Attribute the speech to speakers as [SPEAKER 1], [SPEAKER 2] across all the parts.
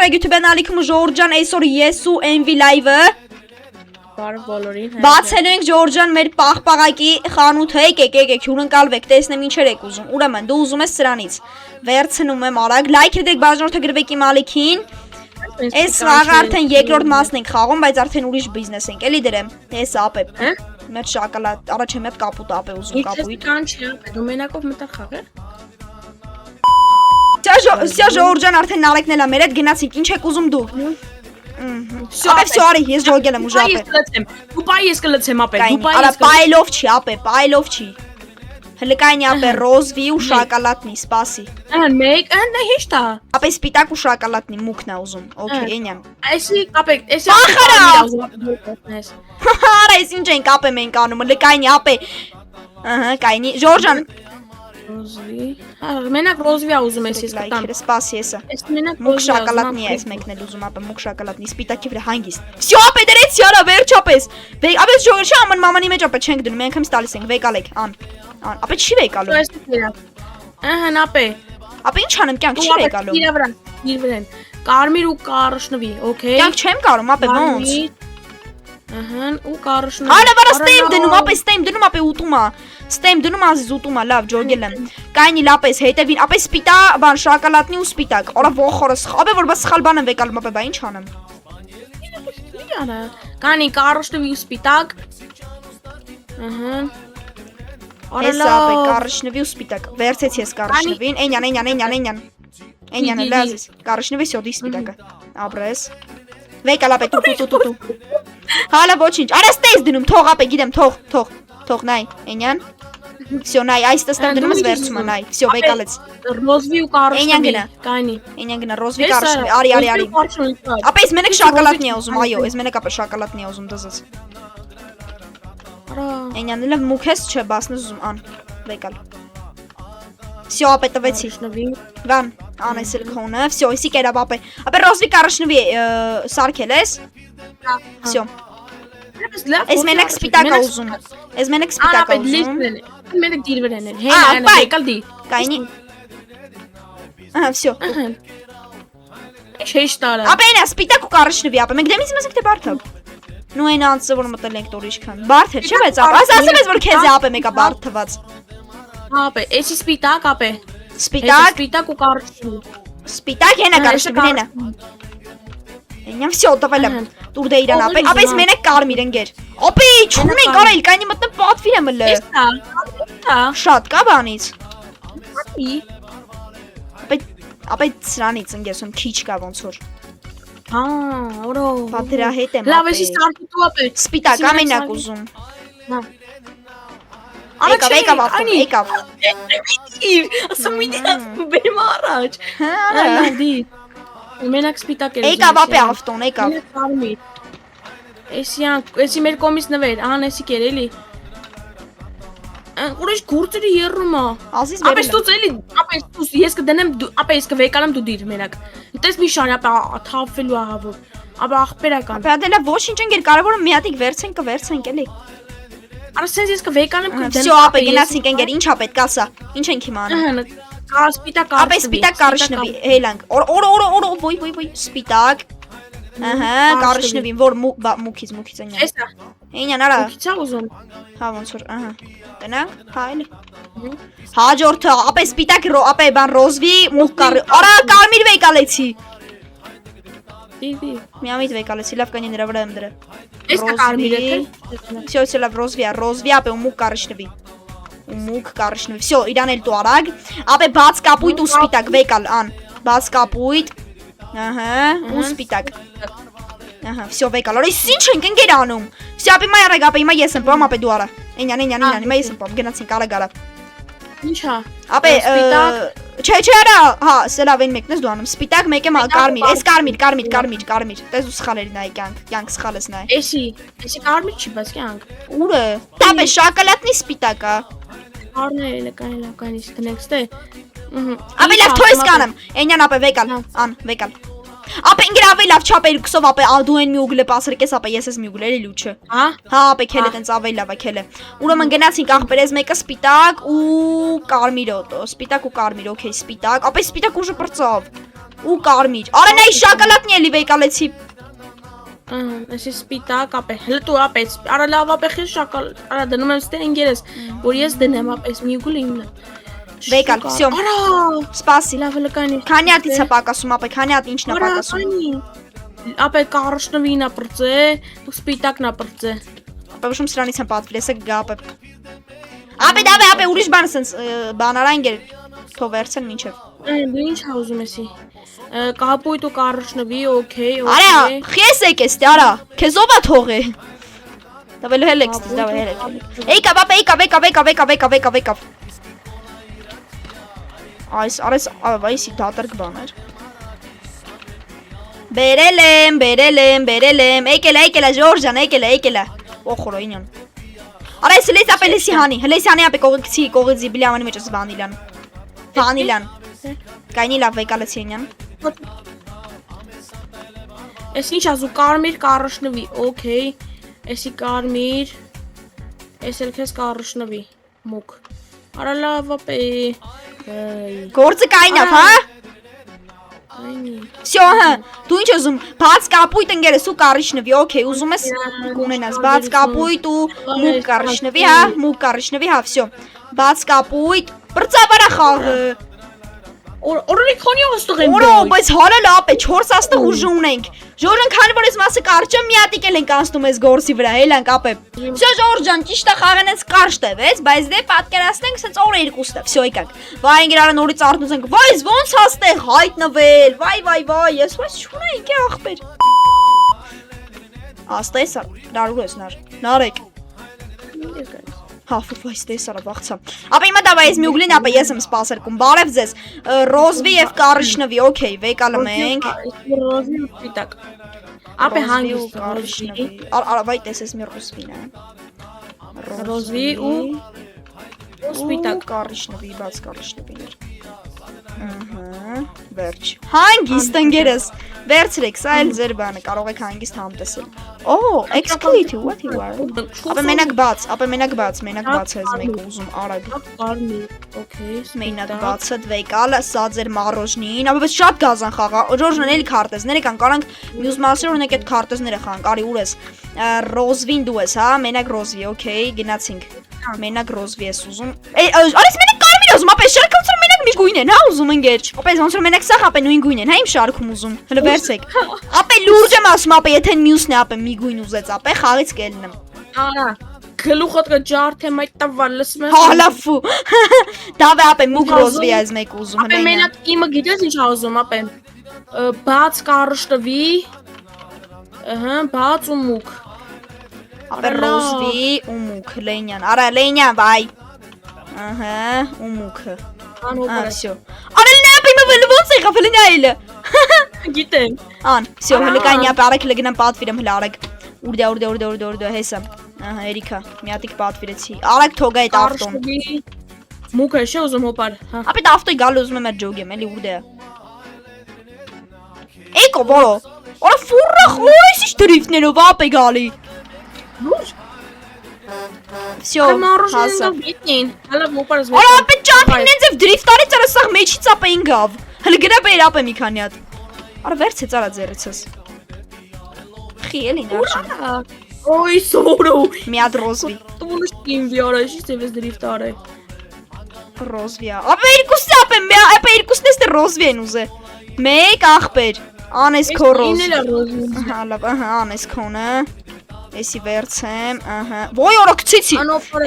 [SPEAKER 1] Մոտեցրեք YouTube-ն ալիքում Ժորժան այսօր ես ու Envy Live-ը
[SPEAKER 2] Բարև բոլորին։
[SPEAKER 1] Բացելու ենք Ժորժան մեր պաղպաղակի խանութը, եկեք, հյուրընկալվեք, տեսնեմ ինչեր եք ուզում։ Ուրեմն դու ուզում ես սրանից։ Վերցնում եմ արագ, լայք դեք բաժանորդը գրվեք իմ ալիքին։ Այս խաղը արդեն երկրորդ մասն ենք խաղում, բայց արդեն ուրիշ բիզնես ենք, էլի դրեմ։ Հեսա ապե։ Մեր շոկոլադ, առաջ եմ այդ կապուտ ապե ուզում կապույտ։
[SPEAKER 2] Դու մենակով մտա խաղեր։
[SPEAKER 1] Սա Ժորժան արդեն նարեկն էլա մեր հետ գնացինք, ինչ եք ուզում դուք։ Всё, արի, ես ջոգել եմ ուժ ապե։
[SPEAKER 2] Դու պայ ես կլցեմ ապե, դու պայ
[SPEAKER 1] ես։ Արա պայլով չի ապե, պայլով չի։ Հլկայնի ապե ռոզվի ու շոկոլադնի, սպասի։
[SPEAKER 2] Մեկ, հեշտ է։
[SPEAKER 1] Ապե սպիտակ ու շոկոլադնի մուկն է ուզում։ Okay, էնյան։
[SPEAKER 2] Այսի ապե, այսի
[SPEAKER 1] Արա, ես ինչ ենք ապե մենք անում, հլկայնի ապե։ Ահա, կայնի, Ժորժան։
[SPEAKER 2] Ռոզվի։ Մենակ ռոզվի ուզում ես ես կտամ։
[SPEAKER 1] Սպասի եսա։
[SPEAKER 2] Ես մենակ
[SPEAKER 1] մուկ շոկոլադնի է ես մեկն էլ ուզում ապե մուկ շոկոլադնի սպիտակի վրա հանգիստ։ Всё ապե դրեցի արա վերջապես։ Ապե Ժորժը աման մամանի մեջ ապե չենք դնում, մենք հենց տալիս ենք, վեկալեք, ան։ Ապե չի վեկալու։
[SPEAKER 2] Ահա ապե։
[SPEAKER 1] Ապե ինչ անեմ, կյանք չի վեկալու։
[SPEAKER 2] Իրա վրան։ Կարմիր ու կարշնվի, օքեյ։
[SPEAKER 1] Կյանք չեմ կարում, ապե ոնց։
[SPEAKER 2] Ահա ու կարշնվի։
[SPEAKER 1] Հալա վրա ստեմ դնում, ապե ստեմ դնում, ապե ուտում է։ Ստեմ դնում ազիզ ուտում է, լավ, ջոգել եմ։ Կայնի լապես հետևին, ապե սպիտա, բան շոկոլադնի ու սպիտակ։ Օրա ողորս, ապե որ բա սխալ բան եմ վեկալում, ապե բա ինչ անեմ։
[SPEAKER 2] Իրա։ Կանի կարշնվի ու սպիտակ։ Ահա։
[SPEAKER 1] Էսա ապե կարշնվի ու սպիտակ։ Վերցեցի ես կարշնվին, էնյան։ Էնյանը լազիս, կարշնվի սյոդի սպիտակը։ Ապրես։ Վեկալ ապե տու։ Հալա ոչինչ, արա ստես դնում, թող ապե, գիտեմ, թող նայ, էնյան։ Всё, նայ, այս տստեմ դնում ես վերցում նայ, всё, վեկալեց։
[SPEAKER 2] Ռոզվի ու կարշնվի, կանի։
[SPEAKER 1] Էնյան գնա, ռոզվի կարշնվի, արի։ Ապե ես մենակ շոկոլադնի է ուզում, այո, ես մենակ ապե շոկոլադնի է ուզում դզս։ Էնյան լավ մուք ես չէ, բասնես ուզում ան, վեկալ։ Всё, ապե տվեցի։ Վան, անես էլ քոնը, всё, իսի կերավ ապե։ Ապե ռոզվի կարշնվի սարքել ես։ Всё։ Ես մենակ սպիտակ ուզում։ Ես մենակ սպիտակ ուզում։
[SPEAKER 2] Մենակ դիրվերն են։ Հեն, եկալ դի։
[SPEAKER 1] Կայնի։ Ահա, всё։
[SPEAKER 2] Շեշտ արա։
[SPEAKER 1] Ապե նա սպիտակ ու կարշնվի, ապե մենք դեմից մաս ենք թե բարթը։ Նու այն անցը որ մտել ենք տորիշ քան։ Բարդ է, չէ՞ բայց ապե։ Ասում ես որ քեզ է ապե մեկա բարդ թված։
[SPEAKER 2] Ապե, էսի սպիտակ ապե։
[SPEAKER 1] Սպիտակ
[SPEAKER 2] ու կարշնվի։
[SPEAKER 1] Սպիտակ հենա կարշնվի հենա։ Էնյա всё, տվել եմ։ Տուր դե իրան ապե։ Ապե ես մենակ կարմիր ընկեր։ Ապե չունենք արել, կայնի մտնեմ պատվիր եմ լը։
[SPEAKER 2] Էսա։
[SPEAKER 1] Շատ կա բանից։
[SPEAKER 2] Ապե։
[SPEAKER 1] Ապե սրանից ընկես ում քիչ կա ոնց որ։
[SPEAKER 2] Հա, օրո։
[SPEAKER 1] Բա դրա հետ եմ։
[SPEAKER 2] Լավ էսի սարքու ապե։
[SPEAKER 1] Սպիտակ ամենակ ուզում։
[SPEAKER 2] Հա։
[SPEAKER 1] Եկավ ապե, եկավ։
[SPEAKER 2] Ասում ինձ բերեմ առաջ։
[SPEAKER 1] Հա,
[SPEAKER 2] դի։ Մենակ սպիտակ էր։
[SPEAKER 1] Եկավ ապե ավտոն, եկավ։
[SPEAKER 2] Էսի մեր կոմից նվեր, ահան էսի կեր էլի։ Ուրիշ գուրծերի երրում է։
[SPEAKER 1] Ազիզ
[SPEAKER 2] Ապե ստուց էլի, ապե ստուց ես կդնեմ, ապե ես կվեկալեմ դու դիր մենակ։ Տես մի շան ապե թափվելու ահա որ։ Ապա աղբերական։
[SPEAKER 1] Ապե դելա ոչինչ ընկեր, կարևորը մի հատիկ վերցենք էլի։
[SPEAKER 2] Արա սենց ես կվեկանեմ կդեմ։
[SPEAKER 1] Всё, ապե գնացինք ընկեր, ինչա պետք ասա։ Ինչ ենք հիմա անում։
[SPEAKER 2] Սպիտակ
[SPEAKER 1] Ապե սպիտակ կարշնվի, հելանք։ Օր, ոյ, սպիտակ։ Ահա, կարշնվի, որ մուքից էնյան։
[SPEAKER 2] Էսա։
[SPEAKER 1] Էնյան արա։
[SPEAKER 2] Մուքիցա ուզում։
[SPEAKER 1] Հա ոնց որ, ահա։ Տնանք, հայլի։ Հաջորդը, ապե սպիտակ, ապե բան ռոզվի, մուք կար։ Արա, կարմիր վեկալեցի։
[SPEAKER 2] Դի։
[SPEAKER 1] Միամիտ վեկալեցի, լավ կանի նրա վրա եմ դրա։
[SPEAKER 2] Էսա կարմիրը թե։
[SPEAKER 1] Всё, լավ ռոզվի ապե ու մուք կարշնվի։ Մուք կարշնվի։ Всё, իրան էլ դու արագ։ Ապե բաց կապույտ ու սպիտակ վեկալ ան։ Բաց կապույտ։ Ահա, ու սպիտակ։ Ահա, всё վեկալ։ Օրես ինչ ենք ընկեր անում։ Всё, ապե մայ արագ, ապե հիմա ես եմ պամ, ապե դու արա։ Էնյան, հիմա ես եմ պամ, գնացինք արագ։
[SPEAKER 2] Ինչա։
[SPEAKER 1] Ապե չէ, արա, հա, սելավ այն մեկն ես դու անում։ Սպիտակ մեկը կարմիր, էս կարմիր։ Տես ու սխալերի նայ կյանք սխալ ես նայ։
[SPEAKER 2] Էսի կարմիր չի, բայց կյանք։
[SPEAKER 1] Ուրը։ Տապե շոկոլադնի սպիտակա։
[SPEAKER 2] Արնել կանի դնենք ստե։
[SPEAKER 1] Ապե լավ թույս կանեմ։ Էնյան ապե վեկալ։ Ապե ինգր ավելի լավ չապե քսով ապե դու այն մի ուգլը պասրկես ապե ես ես մի ուգլերի լուչը։
[SPEAKER 2] Հա։
[SPEAKER 1] Հա ապե քելը տենց ավելի լավ է քելը։ Ուրեմն գնացինք աղբերես մեկը սպիտակ ու կարմիր օտո։ Սպիտակ ու կարմիր, օքեյ, սպիտակ։ Ապե սպիտակ ուժը բրծավ։ ու կարմիր։ Արա նայ շոկոլադն էլի վեկալեցի։
[SPEAKER 2] Այս սպիտակ ապե։ Հələ դու ապես։ Արա լավ ապե խի շոկոլադ։ Արա դնում եմ ստեն ինգերես, որ ես դնեմ ապես մի գուլինը։
[SPEAKER 1] Վեկալ, всё։
[SPEAKER 2] Արա,
[SPEAKER 1] Սպասի։
[SPEAKER 2] լավ լկանի։
[SPEAKER 1] Քանի հատից է պակասում, ապե, քանի հատ ինչն է պակասում։
[SPEAKER 2] Ապե կարշնվին է պրծե, սպիտակն է պրծե։
[SPEAKER 1] Ապե ուշում սրանից եմ պատվիր, եսը գա ապե։ Ապե, ուրիշ բան սենց բան արա ինգեր, թող վերցեն մինչև։
[SPEAKER 2] Դու ինչ ուզում ես։ Կապույտ ու կարշնվի, օքեյ,
[SPEAKER 1] Արա, խես եկես, արա, քեզ ով է թողե։ Դավել հելեքս, դավել հելեք։ Եկավ, ապե, եկավ։ Այս արես ավայսի դատարկ բան էր։ Բերել եմ, եկել է Ժորժան, եկել է։ Օխորոյնյան։ Արա ես հլես ապե լեսի հանի ապե կողեցի բիլյամանի մեջ ես վանիլյան։ Կայնի լավ վեկալեցի ենյան։
[SPEAKER 2] Ես ինչ ասու կարմիր կարշնվի, օքեյ, եսի կարմիր, ես էլ քեզ կարշնվի, մուկ։ Արա լավ ապե։
[SPEAKER 1] Գործը կայնավ, հա։ Всё, հա, դու ինչ ուզում, բաց կապույտ ընկերս ու կարիշնվի, օքեյ, ուզում ես կունենաս, բաց կապույտ ու մուկ կարիշնվի, հա, всё։ Բաց կապույտ, բրծավարա խաղը։
[SPEAKER 2] Օրորի քոնի ոստող եմ։
[SPEAKER 1] Օրո, բայց հալը լապ է, 4 աստղ ուժ ունենք։ Ժորժան քանի որ ես մասը կարճը մի հատիկ էլ ենք անցնում ես գործի վրա, հելանք ապե։ Всё Ժորժան, ճիշտ է խաղան ես կարճ տևեց, բայց դե պատկերացնենք սենց օր երկուստ է, всё եկանք։ Վայ ինգերարը նորից արտնուց ենք, վայ ոնց հաստեղ հայտնվել, վայ, ես ո՞ս չունենք է ախպեր։ Աստես, նարու ես նարեք։ Հա, ֆուֆայս տեսարա բաղցա։ Ապա հիմա դավայ ես մի ուգլին, ապա ես եմ սպասարկում, բարև ձեզ, ռոզվի և կարիշնվի, օքեյ, վեկալում ենք։
[SPEAKER 2] Ռոզվի ու սպիտակ։ Ապա հանգիստ
[SPEAKER 1] կարիշնվի, արավայ տեսես մի ռոզվին է։
[SPEAKER 2] Ռոզվի ու սպիտակ։
[SPEAKER 1] Կարիշնվի, բաց կարիշնվին էր։ Վերջ։ Հանգիստ ընգերս, վերցրեք, սա էլ ձեր բանը, կարող եք հանգիստ համտեսել։ Exclusive, what you are։ Ապա մենակ բաց ես մեկ ուզում, արագ։ Մենակ բացը դվեկալը, սա ձեր մարոժնին, ապա բայց շատ գազան խաղա, Ժորժան էլի քարտեզներ եկան, կարանք մյուս մասեր ունենք այդ քարտեզները խաղանք, արի ուր ես, ռոզվին դու ես, հա, մենակ ռոզվի, օքեյ, գնացինք, մենակ ռոզվի ես ուզում, արես մենակ կարմիր ուզում, ապա շարքը ոնց որ մենակ մի գույն են, հա, ուզում ընկեր, ապա ոնց որ մենակ սաղ, ապա նույն գույն են, հա, իմ շարքում ուզում, հլը վերցեք, ապա լուրջ եմ ասում, ապա եթե մյուսն է, ապա մի գույն ուզեց, ապա խաղից կելնեմ։
[SPEAKER 2] Արա, գլուխդ կջարդեմ այդ տվալ, լսում ես։
[SPEAKER 1] Հա, լավու։ Դավե ապա մուկ ռոզվի ես մեկ ուզում,
[SPEAKER 2] ապա մենակ իմը գիտես ինչ ուզում, ապա բաց կարշտվի, բաց ու մուկ։
[SPEAKER 1] Ապա ռոզվի ու մուկ, լենյան, արա լենյան, վայ։ ու մուկը։ Всё։ Արելն է ապա իմը ոնց եղավ հլինա այլը։
[SPEAKER 2] Գիտեմ։
[SPEAKER 1] Всё, հլը կայնի ապա արեք լգնամ պատվիրեմ հլը արեք։ Ուրդա հեսա։ Երիքա, մի հատիկ պատվիրեցի։ Արեք թողա այդ ավտոն։
[SPEAKER 2] Մուկը չէ ուզում հոպար։
[SPEAKER 1] Ապա դա ավտոյի գալը ուզում եմ այդ ջոգեմ, էլի ուրդա։ Էկո որո։ Արա ֆուրախ, ո՞յս ինչ դրիֆտներով ապե գալի։
[SPEAKER 2] Լուրջ։
[SPEAKER 1] Всё, հասա։
[SPEAKER 2] Հալա հոպարս։
[SPEAKER 1] Արա ապա ճամփին ինձ դրիֆտ արեց, արա սա մեջից ապա ինգավ։ Հələ գրա բեր ապա մի քանի հատ։ Արա վերցեց արա ձերիցս։ Խի էլի նարժան։
[SPEAKER 2] Ոյ սորո։
[SPEAKER 1] Մի հատ ռոզվի։
[SPEAKER 2] Դու ուսին վիարա, ի՞նչ ես դրիֆտ արե։
[SPEAKER 1] Ռոզվի։ Ապա երկուսն ապա երկուսն էս ռոզվի են ուզե։ Մեկ ախպեր։ Անես քո ռոզ։ Հա, լավ, անես քոնը։ Էսի վերցեմ, Ոյ օրա գցեցի։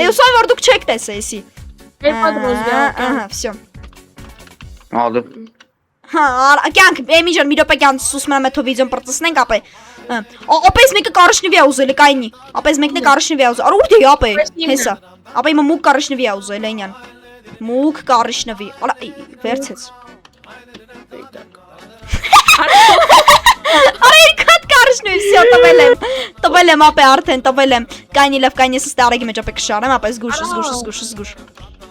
[SPEAKER 1] Էսա որ դուք չեք տեսա էսի։
[SPEAKER 2] Երբա ռոզվի։
[SPEAKER 1] Всё։
[SPEAKER 3] Ալը։
[SPEAKER 1] Հա, կյանք, Էմիջան, մի րոպե կյանք սուսում եմ այդ վիդեոն պրծնենք ապա։ Ապես մեկը կարիշնվի է ուզել, կայնի։ Ապես մեկն է կարիշնվի է ուզել։ Արա ուր դե ապա։ Հեսա։ Ապա իմը մուկ կարիշնվի է ուզել, Լենյան։ Մուկ կարիշնվի։ Արա վերցեց։ Արա երկաթ կարիշնվի, всё, տվել եմ ապա արդեն, տվել եմ։ Կայնի լավ, կայնի ես ստարագի մեջ ապա կշարեմ, ապա զգուշ։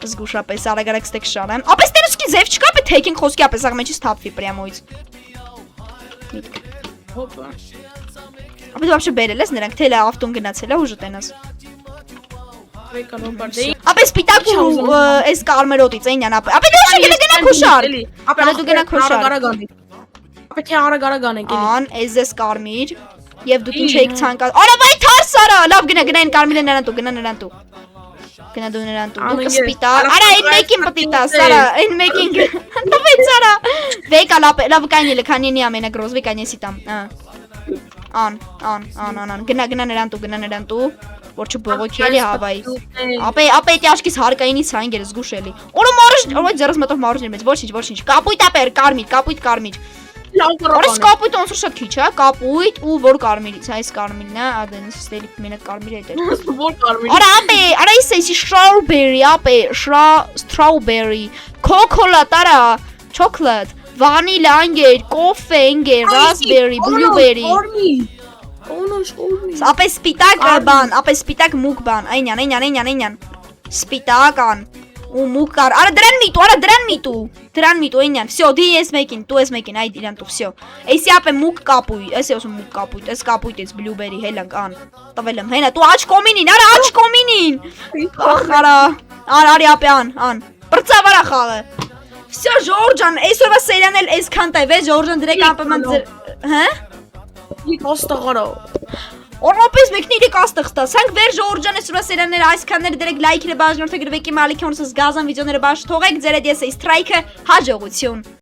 [SPEAKER 1] Զգուշ ապա սարագարակ ստե կշարեմ։ Ապա ստերուսկի ձև չկա, ապա թեքին խոսքի ապա սաղ մեջից թափվի պրյամոյից։
[SPEAKER 2] Հոպա։
[SPEAKER 1] Ապա դու вообще բերել ես նրանք, թե լա ավտոն գնացել է ուժը տենաս։ Ապա սպիտակ ու այս կարմերոտից այնյան ապա։ Ապա դու շուտ գնա քո շար։ Ապա դու գնա քո շար։
[SPEAKER 2] Պետք է արագ անենք էլի։
[SPEAKER 1] Ան, էս կարմիր։ Եվ դուք ինչ եք ցանկանում։ Արա վայ թարս արա, լավ գնա այն կարմիրը նրան տու, գնա նրան տու։ Գնա դու նրան տու։ Դուք սպիտակ։ Արա այն մեկին պիտի տաս, արա, այն մեկին։ Տվեց արա։ Վեկա լավ կանիլը քանինի ամենագրոզ վեկանեսի տամ։ Ան, գնա նրան տու, որ չբողոքի էլի հավայի։ Ապե տաշկիս հարկայինից հա ինգեր զգուշ էլի։ Օրը մարժ, օրը ձեռս մտով մարժներ մեծ, ոչինչ։ Կապույտ ապեր, կարմիր։ Օրս կապույտ ոնց որ շատ քիչ, հա, կապույտ ու որ կարմիրից, այս կարմիրն է, ադենս ստելի մենակ կարմիր է դեր։
[SPEAKER 2] Որ կարմիր։
[SPEAKER 1] Արա ապե, արա իսի strawberry, ապե, strawberry, coconut, արա, chocolate, vanilla անգեր, coffee անգեր, raspberry, blueberry։ Ապե սպիտակ սպիտակ մուկ բան, այնյան։ Սպիտական ու մուկ կար։ Արա դրան միտու, այնյան։ Всё, դի ես մեկին, այ իրան տու, всё։ Էսի ապե մուկ կապույտ, էսի ասում մուկ կապույտ, էս կապույտ էս blueberry հելանք ան։ Տվել եմ հենա, դու աչ կոմինին, արա աչ կոմինին։ Ախարա, արի ապե ան։ Բրծավ արա խաղը։ Всё, Ժորժան, այսօրվա սերիան էլ այսքան տայ, վե Ժորժան դրեք ապեման ձեր, հա։
[SPEAKER 2] Կոստաղարա։
[SPEAKER 1] Օրնոպես մեկն իրեք աստղ ստացանք, վեր Ժորժան այսօրվա սերիանները այսքաններ դրեք լայքերը բաժնորդեք գրվեկի մալիքիոնցս գազան վիդեոները բաժ թողեք, ձեր հետ ես էի ստրայքը, հաջողություն։